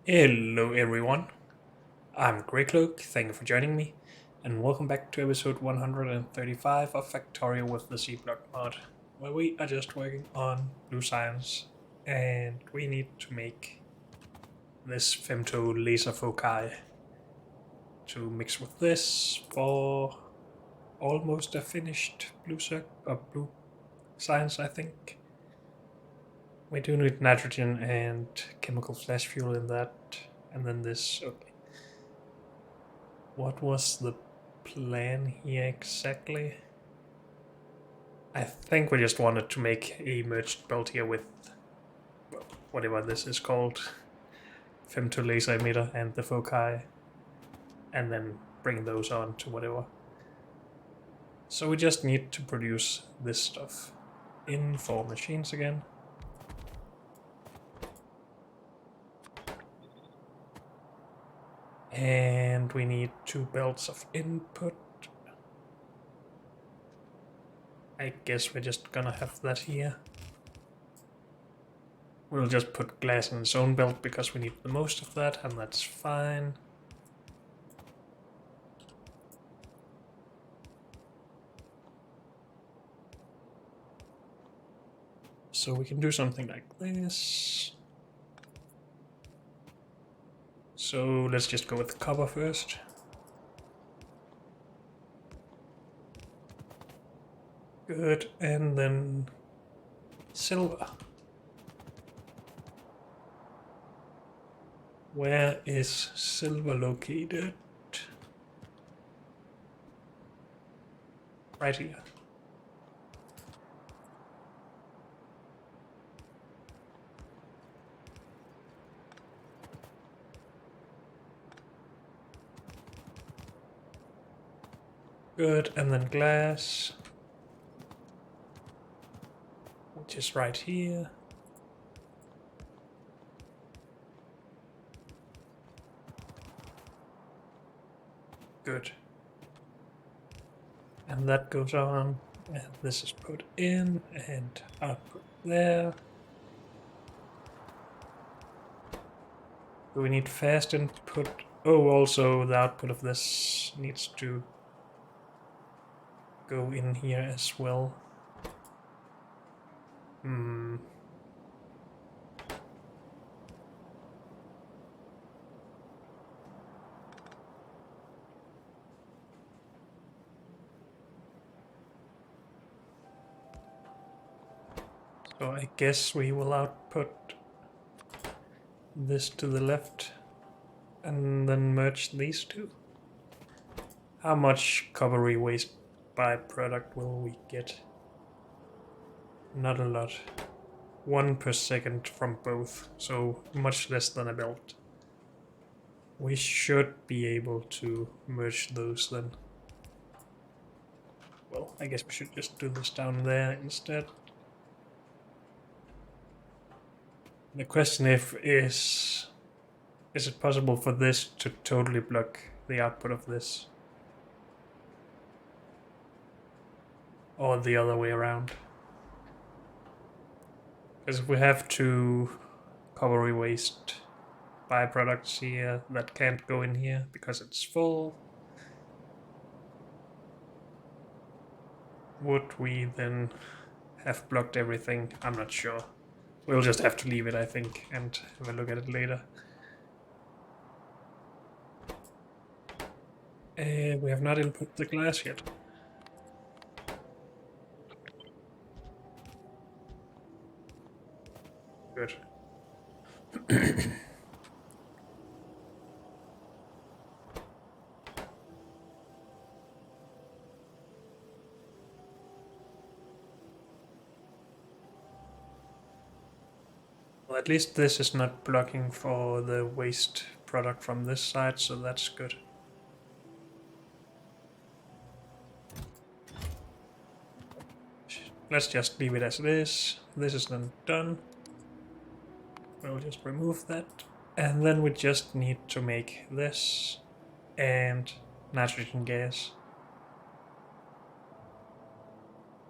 Hello everyone, I'm Greycloak, thank you for joining me, and welcome back to episode 135 of Factorio with the C-Block mod, where we are just working on blue science, and we need to make this femto laser foci to mix with this for almost a finished blue science, I think. We do need nitrogen and chemical flash fuel in that, and then this. Okay. What was the plan here exactly? I think we just wanted to make a merged belt here with well, whatever this is called, femto laser emitter and the foci, and then bring those on to whatever. So we just need to produce this stuff in 4 machines again. And we need 2 belts of input. I guess we're just gonna have that here. We'll just put glass in its own belt because we need the most of that, and that's fine. So we can do something like this. So let's just go with copper first. Good, and then silver. Where is silver located? Right here. Good, and then glass, which is right here. Good. And that goes on, and this is put in, and output there. Do we need fast input? Oh, also the output of this needs to go in here as well. So I guess we will output this to the left and then merge these two. How much coppery waste byproduct will we get? Not a lot. 1 per second from both, so much less than a belt. We should be able to merge those then. Well, I guess we should just do this down there instead. The question is it possible for this to totally block the output of this? Or the other way around? Because if we have 2 coppery waste byproducts here that can't go in here because it's full, would we then have blocked everything? I'm not sure. We'll just have to leave it, I think, and have a look at it later. We have not input the glass yet. Good. Well, at least this is not blocking for the waste product from this side, so that's good. Let's just leave it as it is. This is then done. We'll just remove that. And then we just need to make this and nitrogen gas.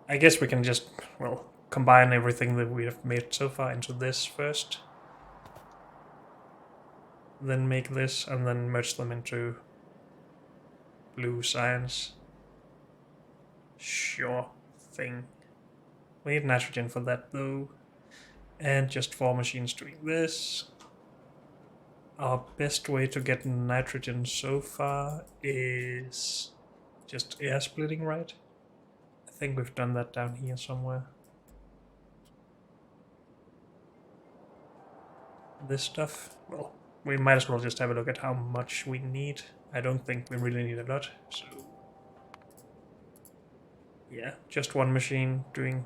I guess we can just, well, combine everything that we have made so far into this first. then make this, and then merge them into blue science. Sure thing. We need nitrogen for that though. And just 4 machines doing this. Our best way to get nitrogen so far is just air splitting, right? I think we've done that down here somewhere. This stuff, well, we might as well just have a look at how much we need. I don't think we really need a lot, so yeah, just 1 machine doing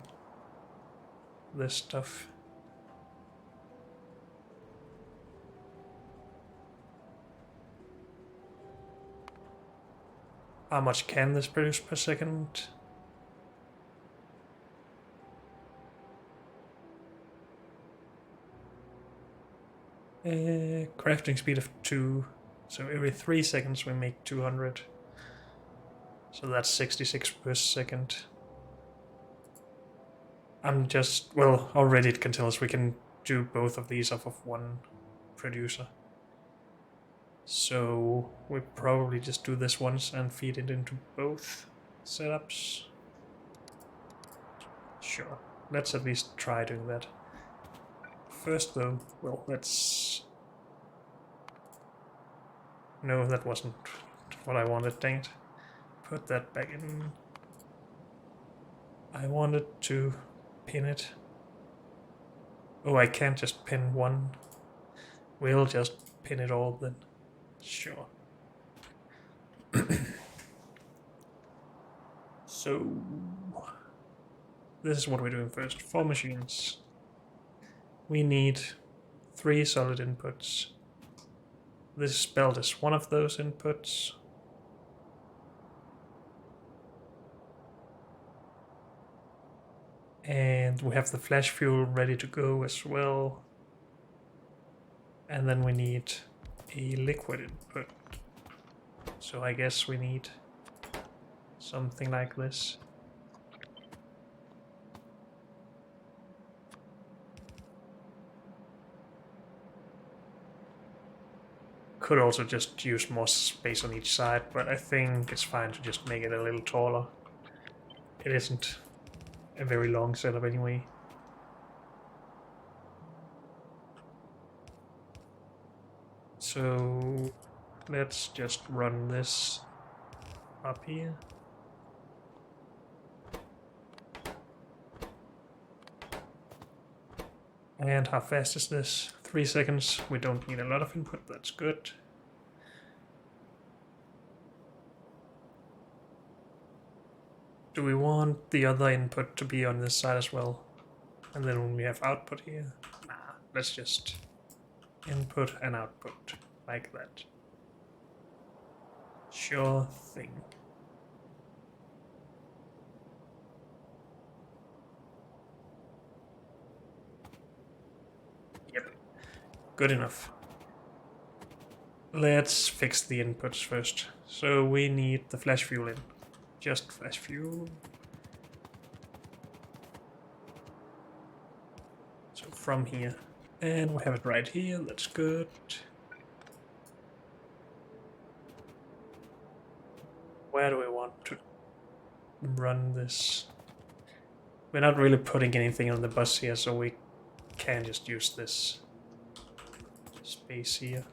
this stuff. How much can this produce per second? Crafting speed of 2. So every 3 seconds we make 200. So that's 66 per second. I'm just, well, already it can tell us we can do both of these off of 1 producer. So we probably just do this once and feed it into both setups. Sure, let's at least try doing that. First though, well, let's... No, that wasn't what I wanted, dang it. Put that back in. I wanted to pin it. Oh, I can't just pin 1. We'll just pin it all then. Sure. So this is what we're doing first. 4 machines. We need 3 solid inputs. This belt is one of those inputs. And we have the flash fuel ready to go as well. And then we need a liquid input. So I guess we need something like this. Could also just use more space on each side, but I think it's fine to just make it a little taller. It isn't a very long setup anyway. So let's just run this up here. And how fast is this? 3 seconds. We don't need a lot of input, that's good. Do we want the other input to be on this side as well? And then when we have output here? Nah, let's just input and output like that. Sure thing. Yep, good enough. Let's fix the inputs first. So we need the flash fuel in. Just flash fuel. So from here. And we have it right here, that's good. Where do we want to run this? We're not really putting anything on the bus here, so we can just use this space here.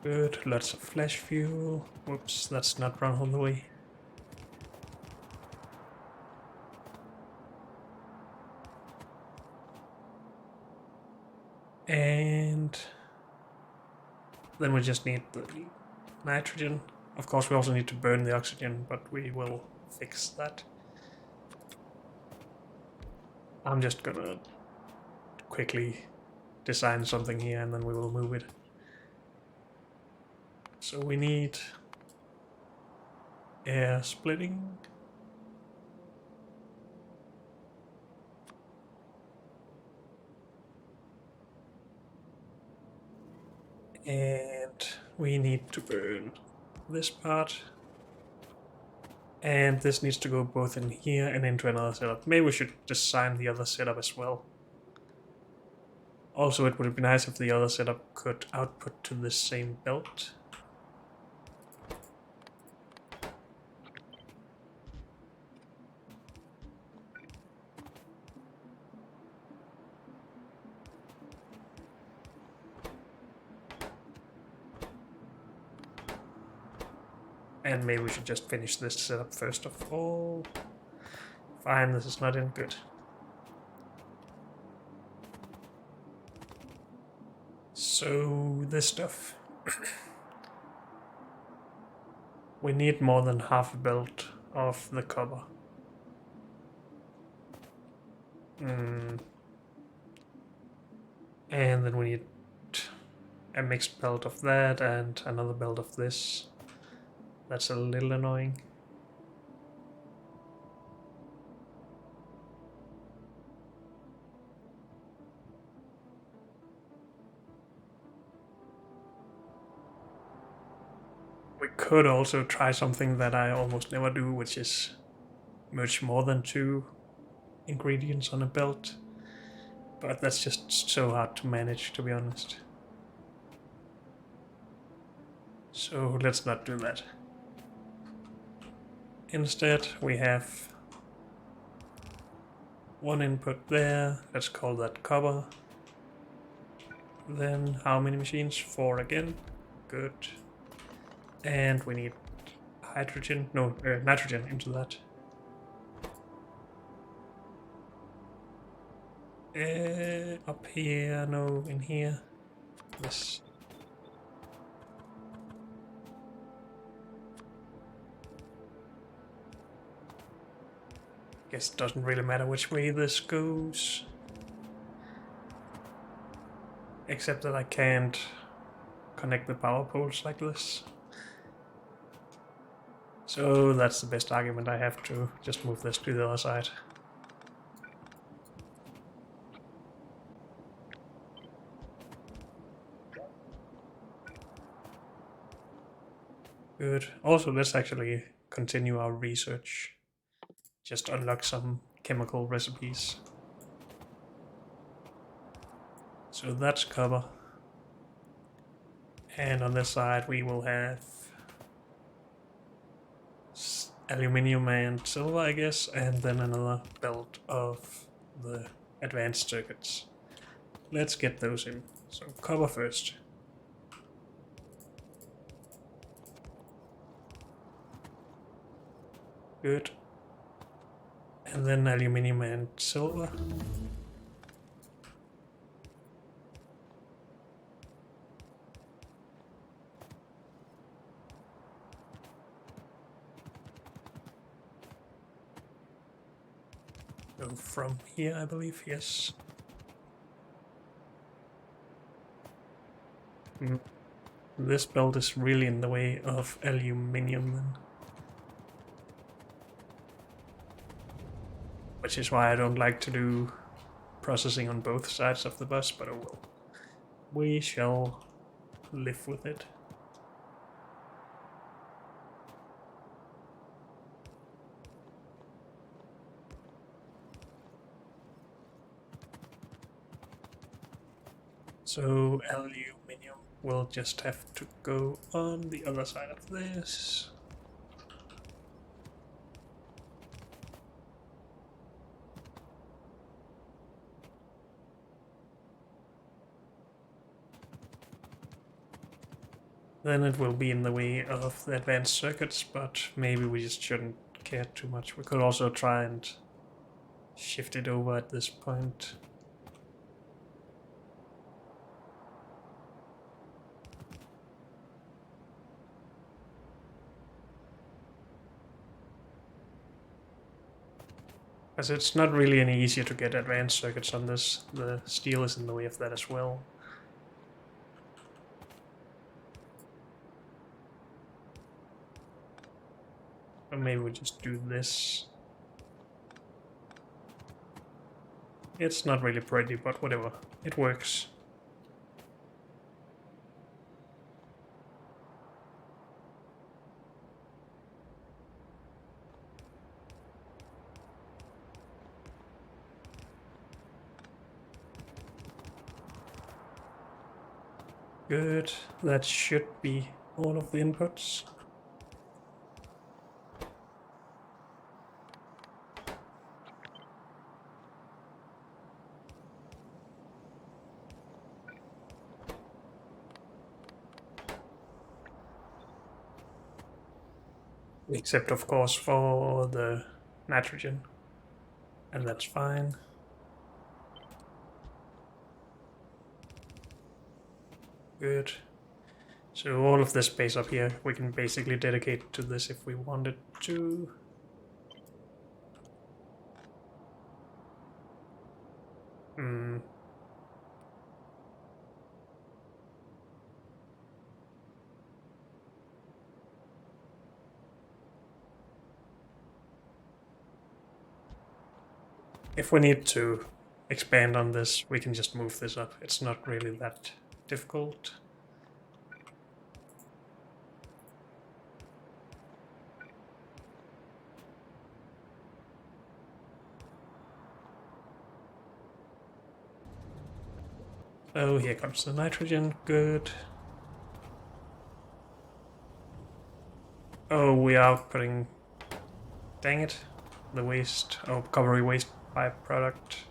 Good, lots of flash fuel. Whoops, that's not run all the way. And then we just need the nitrogen. Of course, we also need to burn the oxygen, but we will fix that. I'm just gonna quickly design something here and then we will move it. So we need air splitting. And we need to burn this part. And this needs to go both in here and into another setup. Maybe we should design the other setup as well. Also, it would be nice if the other setup could output to this same belt. And maybe we should just finish this setup first of all. Fine, this is not in good. So, this stuff. We need more than half a belt of the copper. And then we need a mixed belt of that and another belt of this. That's a little annoying. We could also try something that I almost never do, which is merge more than 2 ingredients on a belt. But that's just so hard to manage, to be honest. So let's not do that. Instead, we have one input there. Let's call that copper. Then how many machines? 4 again. Good. And we need hydrogen, no, nitrogen into that. Up here, no, in here. This. Guess it doesn't really matter which way this goes. Except that I can't connect the power poles like this. So that's the best argument I have to just move this to the other side. Good. Also, let's actually continue our research. Just unlock some chemical recipes. So that's copper. And on this side we will have aluminium and silver, I guess, and then another belt of the advanced circuits. Let's get those in. So copper first. Good. And then aluminium and silver. Go from here, I believe, yes. This belt is really in the way of aluminium then. Which is why I don't like to do processing on both sides of the bus, but oh well. We shall live with it. So aluminium will just have to go on the other side of this. Then it will be in the way of the advanced circuits, but maybe we just shouldn't care too much. We could also try and shift it over at this point. Because it's not really any easier to get advanced circuits on this. The steel is in the way of that as well. Or maybe we just do this. It's not really pretty, but whatever. It works. Good. That should be all of the inputs. Except, of course, for the nitrogen. And that's fine. Good. So all of this space up here, we can basically dedicate to this if we wanted to. If we need to expand on this, we can just move this up. It's not really that difficult. Oh, here comes the nitrogen. Good. Oh, we are outputting. Dang it. The waste. Oh, coppery waste byproduct.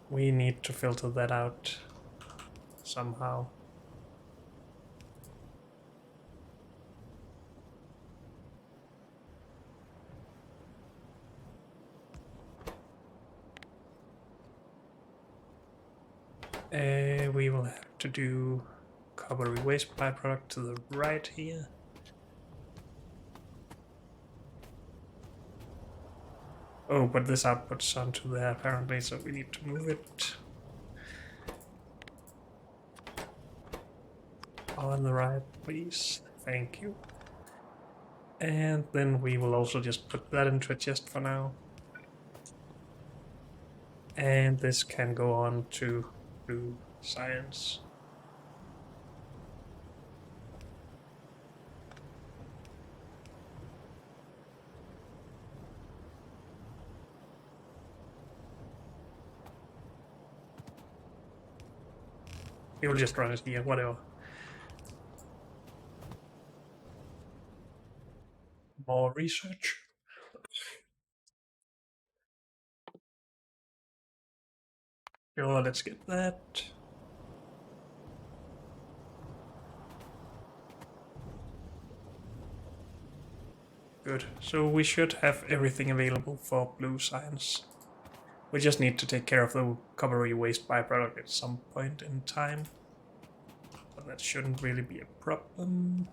We need to filter that out somehow. We will have to do coppery waste byproduct to the right here. Oh, but this outputs onto there apparently, so we need to move it on the right, please. Thank you. And then we will also just put that into a chest for now. And this can go on to do science. You'll just run it here, whatever. More research. Sure, let's get that. Good. So we should have everything available for blue science. We just need to take care of the coppery waste byproduct at some point in time. But that shouldn't really be a problem.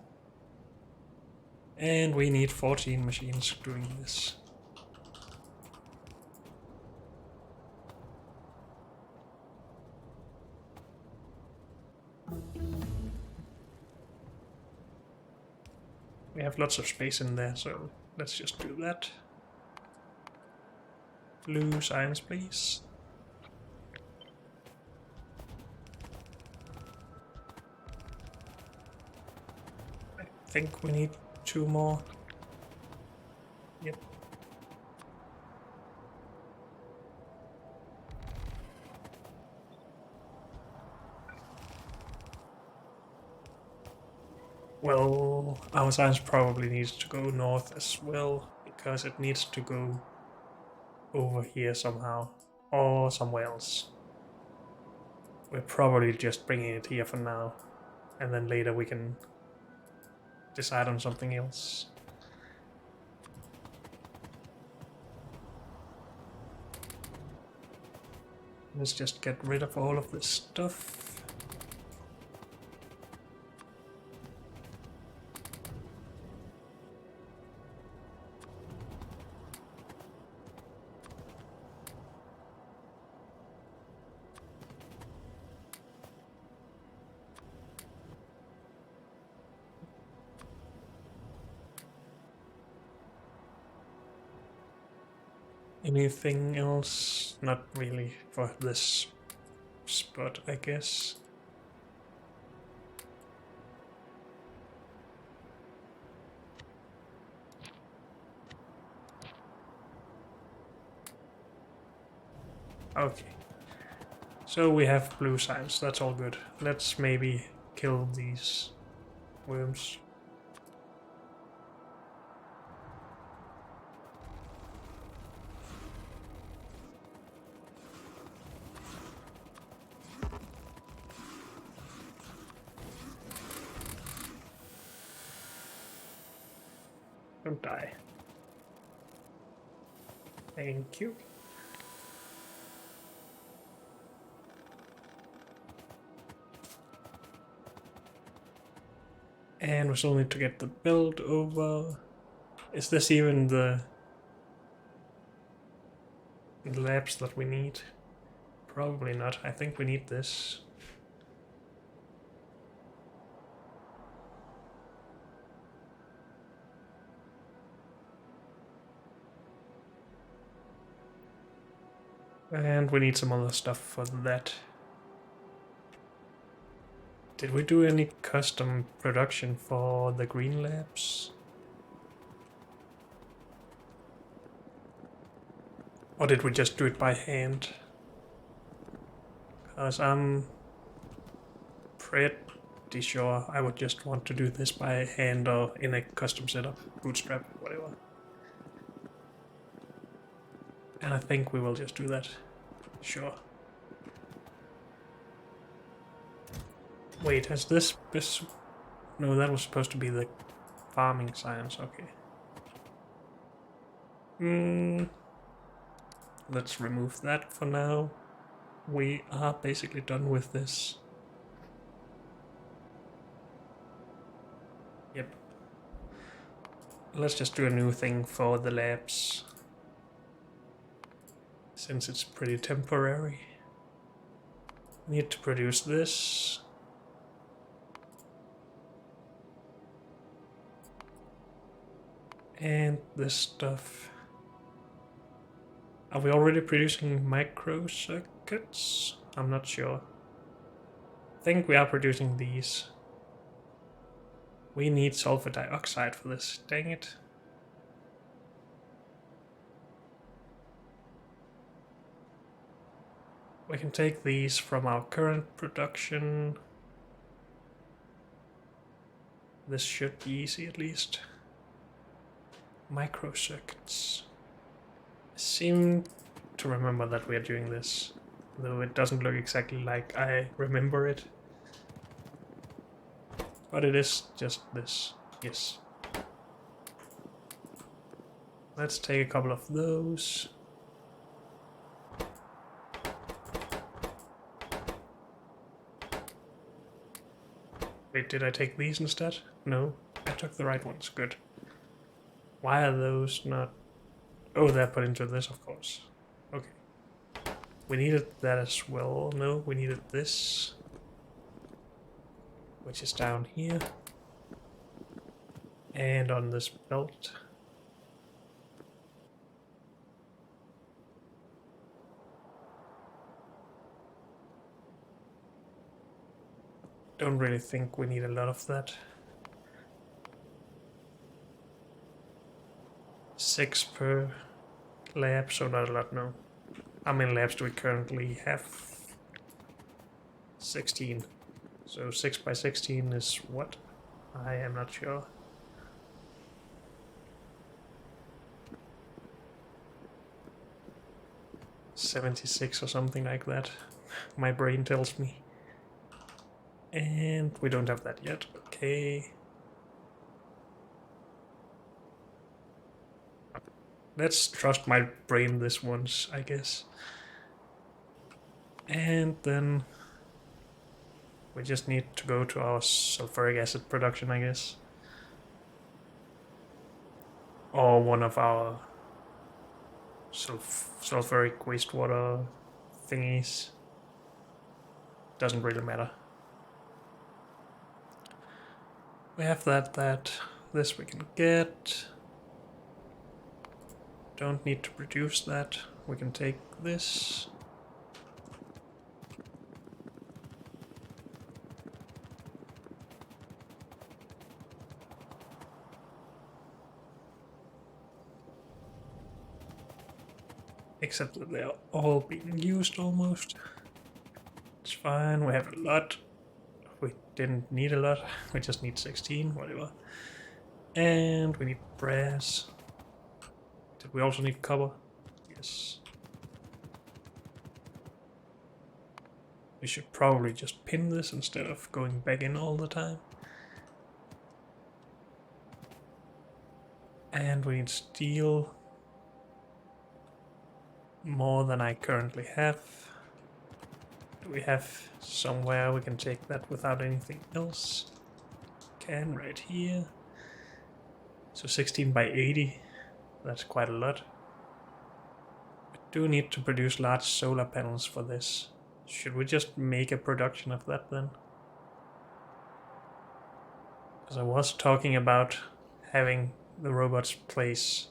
And we need 14 machines doing this. We have lots of space in there, so let's just do that. Blue science, please. I think we need 2 more. Yep. Well, our science probably needs to go north as well, because it needs to go over here somehow, or somewhere else. We're probably just bringing it here for now, and then later we can decide on something else. Let's just get rid of all of this stuff. Anything else? Not really for this spot, I guess. Okay. So we have blue signs, that's all good. Let's maybe kill these worms. Don't die. Thank you. And we still need to get the build over. Is this even the labs that we need? Probably not. I think we need this. And we need some other stuff for that. Did we do any custom production for the green labs? Or did we just do it by hand? Because I'm pretty sure I would just want to do this by hand or in a custom setup, bootstrap, whatever. And I think we will just do that. Sure. Wait, has this... No, that was supposed to be the farming science, okay. Let's remove that for now. We are basically done with this. Yep. Let's just do a new thing for the labs. Since it's pretty temporary. Need to produce this. And this stuff. Are we already producing microcircuits? I'm not sure. I think we are producing these. We need sulfur dioxide for this, dang it. We can take these from our current production. This should be easy at least. Microcircuits. I seem to remember that we are doing this, though it doesn't look exactly like I remember it. But it is just this, yes. Let's take a couple of those. Wait, did I take these instead? No, I took the right ones, good. Why are those not... Oh, they're put into this, of course. Okay. We needed that as well. No, we needed this. Which is down here. And on this belt. Don't really think we need a lot of that. 6 per lab, so not a lot, no. How many labs do we currently have? 16. So 6 by 16 is what? I am not sure. $76 or something like that. My brain tells me. And we don't have that yet. Okay. Let's trust my brain this once, I guess. And then we just need to go to our sulfuric acid production, I guess. Or one of our sulfuric wastewater thingies. Doesn't really matter. We have that. This we can get. Don't need to produce that. We can take this. Except that they are all being used almost. It's fine, we have a lot. We didn't need a lot, we just need 16, whatever. And we need brass. Did we also need copper? Yes. We should probably just pin this instead of going back in all the time. And we need steel. More than I currently have. Do we have somewhere we can take that without anything else? Can, right here. So 16 by 80. That's quite a lot. We do need to produce large solar panels for this. Should we just make a production of that then? Because I was talking about having the robots place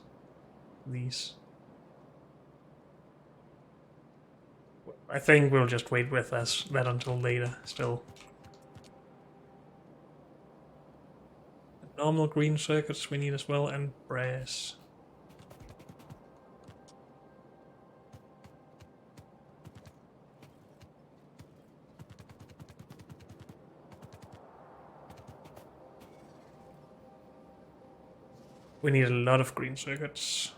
these. I think we'll just wait with that until later, still. Normal green circuits we need as well, and brass. We need a lot of green circuits.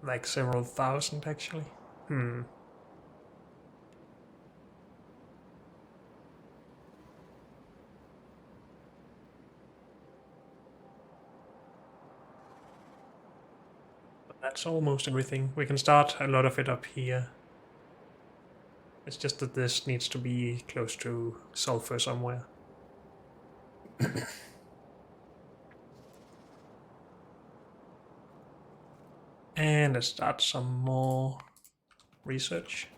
Like several thousand, actually. But that's almost everything. We can start a lot of it up here. It's just that this needs to be close to sulfur somewhere. And let's start some more research.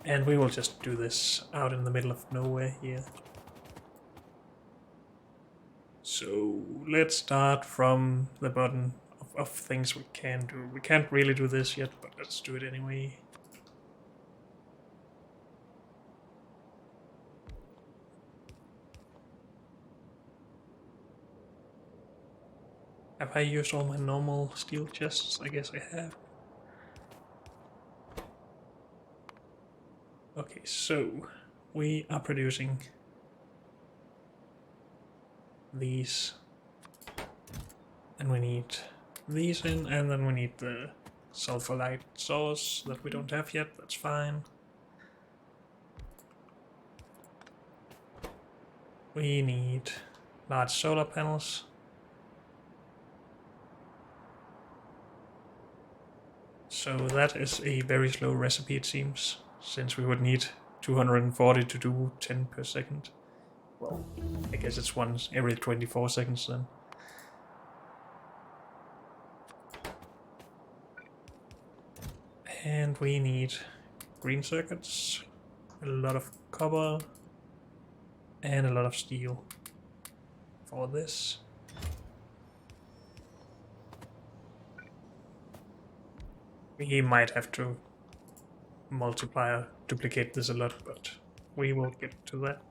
And we will just do this out in the middle of nowhere here. So let's start from the bottom of things we can do. We can't really do this yet, but let's do it anyway. Have I used all my normal steel chests? I guess I have. Okay, so we are producing these, and we need these in, and then we need the sulfur light source that we don't have yet. That's fine. We need large solar panels. So that is a very slow recipe, it seems, since we would need 240 to do 10 per second. Well, I guess it's once every 24 seconds then. And we need green circuits, a lot of copper, and a lot of steel for this. We might have to duplicate this a lot, but we will get to that.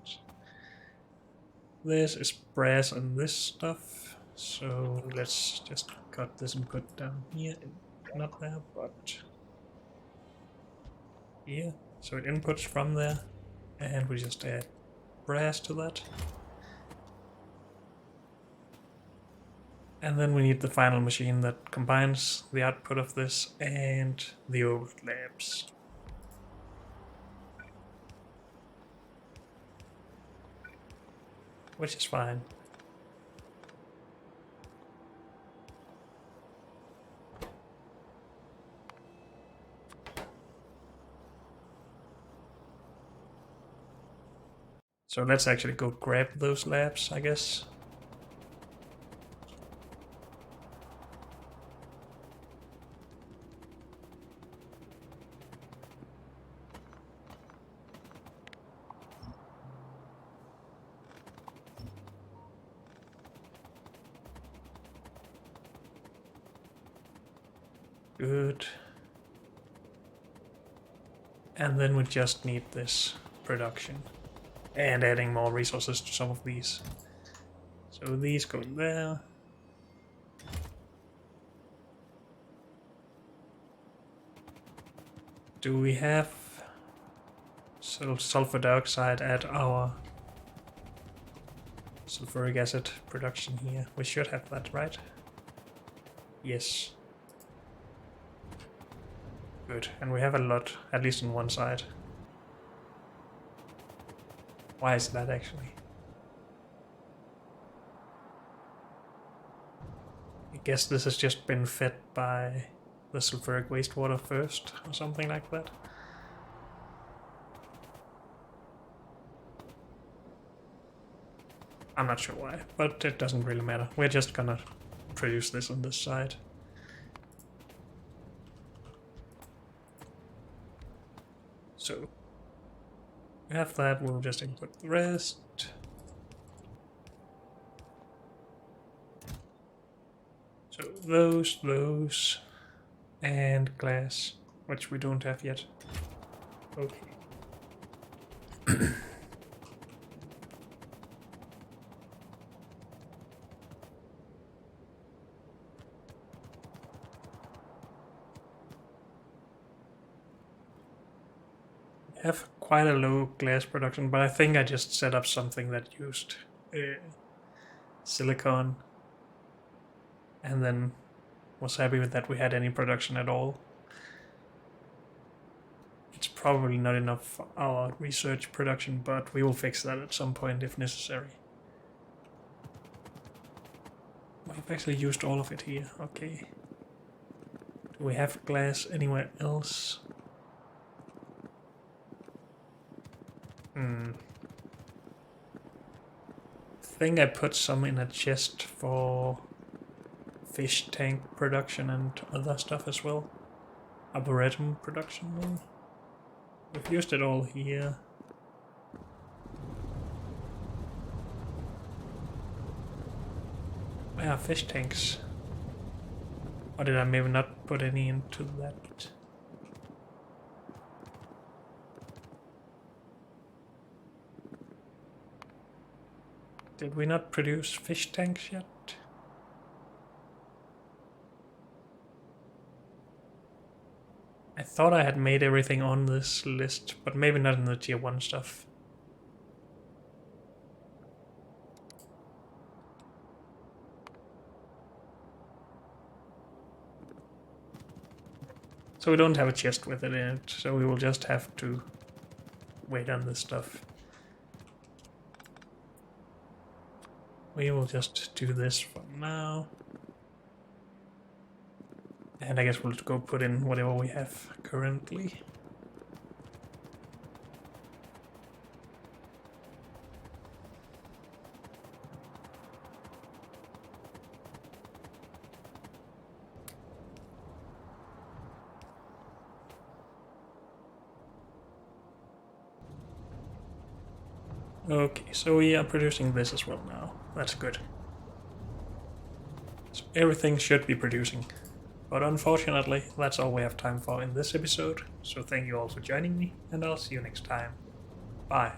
This is brass and this stuff, so let's just cut this and put down here, not there, but here. So it inputs from there, and we just add brass to that. And then we need the final machine that combines the output of this and the old labs. Which is fine. So let's actually go grab those labs, I guess. Good. And then we just need this production. And adding more resources to some of these. So these go there. Do we have sulfur dioxide at our sulfuric acid production here? We should have that, right? Yes. Good, and we have a lot, at least on one side. Why is that actually? I guess this has just been fed by the sulfuric wastewater first, or something like that. I'm not sure why, but it doesn't really matter. We're just gonna produce this on this side. So, we have that, we'll just input the rest. So those, and glass, which we don't have yet. Okay. Have quite a low glass production, but I think I just set up something that used silicon and then was happy with that we had any production at all. It's probably not enough for our research production, but we will fix that at some point if necessary. We've actually used all of it here, okay. Do we have glass anywhere else? I think I put some in a chest for fish tank production and other stuff as well. Arboretum production, maybe? We've used it all here. Where are fish tanks? Or did I maybe not put any into that? Did we not produce fish tanks yet? I thought I had made everything on this list, but maybe not in the tier 1 stuff. So we don't have a chest with it in it, so we will just have to wait on this stuff. We will just do this for now. And I guess we'll go put in whatever we have currently. Okay, so we are producing this as well now. That's good. So everything should be producing. But unfortunately, that's all we have time for in this episode. So thank you all for joining me, and I'll see you next time. Bye.